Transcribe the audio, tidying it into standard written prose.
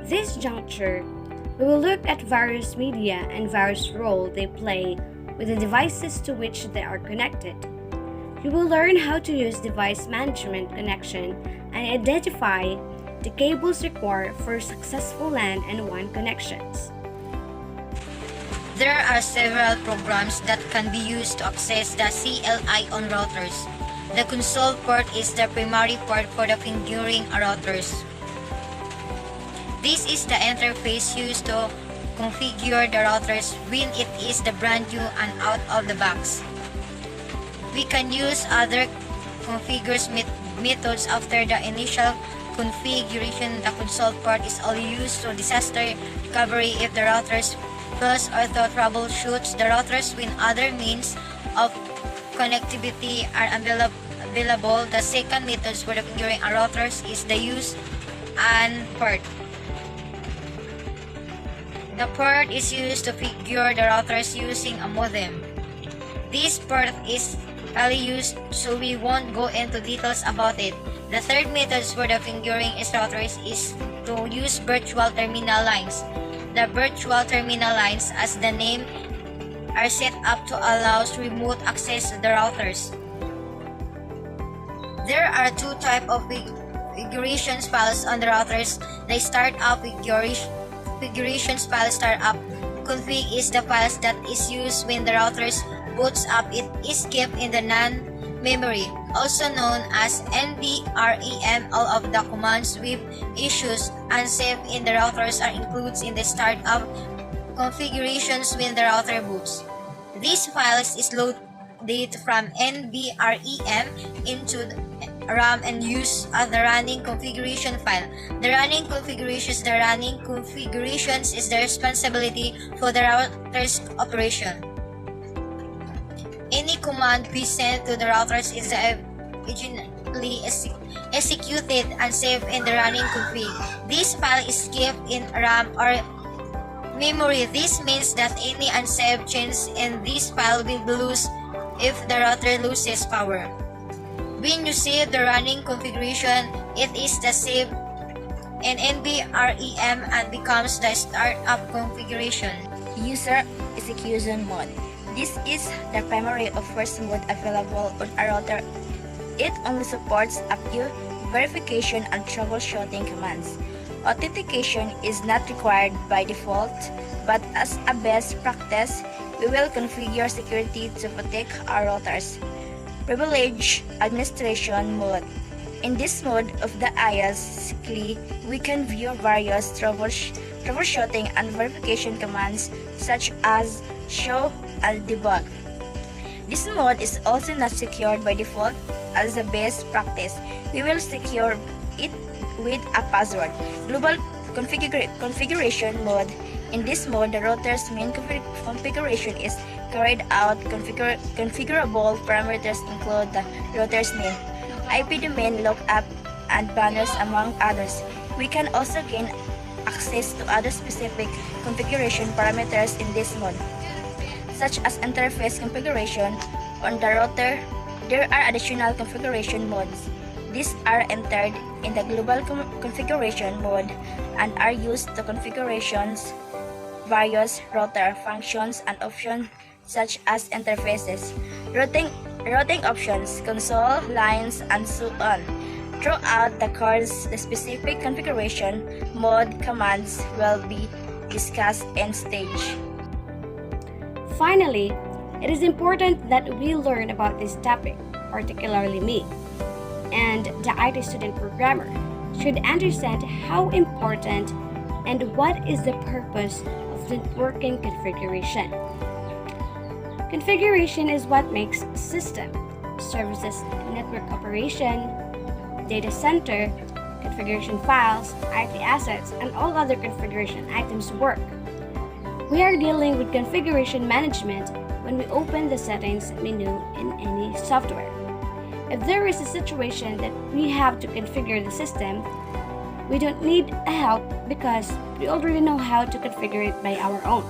this juncture, we will look at various media and various role they play with the devices to which they are connected. You will learn how to use device management connection and identify the cables required for successful LAN and WAN connections. There are several programs that can be used to access the CLI on routers. The console port is the primary port for the configuring a routers. This is the interface used to configure the routers when it is the brand new and out of the box. We can use other configuration methods after the initial configuration. The console port is only used for disaster recovery if the routers fails or to troubleshoots the routers when other means of connectivity are available. The second method for configuring a routers is the use an port. The port is used to configure the routers using a modem. This port is rarely used, so we won't go into details about it. The third method for the configuring routers is to use virtual terminal lines. The virtual terminal lines, as the name, are set up to allow remote access to the routers. There are two types of configuration files on the routers. The startup configuration file startup config is the files that is used when the routers boots up. It is kept in the NAND memory, also known as NDREM. All of the commands with issues and saved in the routers are included in the startup configurations when the router boots. These files is loaded from NDREM into the RAM and used as the running configuration file. The running configurations is the responsibility for the router's operation. Any command we send to the routers is originally executed and saved in the running config. This file is kept in RAM or memory. This means that any unsaved change in this file will be lost if the router loses power. When you save the running configuration, it is the save in NDREM and becomes the startup configuration. User execution mode. This is the primary or first mode available on a router. It only supports a few verification and troubleshooting commands. Authentication is not required by default, but as a best practice, we will configure security to protect our routers. Privilege administration mode. In this mode of the IaaS CLI, we can view various troubleshooting and verification commands such as show and debug. This mode is also not secured by default. As a best practice, we will secure it with a password. Global configuration mode. In this mode, the router's main configuration is carried out. Configurable parameters include the router's name, IP domain, lookup, and banners, among others. We can also gain access to other specific configuration parameters in this mode, such as interface configuration. On the router, there are additional configuration modes. These are entered in the global configuration mode and are used to configurations various router functions and options such as interfaces, routing options, console lines, and so on. Throughout the course, the specific configuration mode commands will be discussed in stage. Finally, it is important that we learn about this topic, particularly me, and the IT student programmer should understand how important and what is the purpose of networking configuration. Configuration is what makes system, services, network operation, data center, configuration files, IT assets, and all other configuration items work. We are dealing with configuration management when we open the settings menu in any software. If there is a situation that we have to configure the system, we don't need help because we already know how to configure it by our own.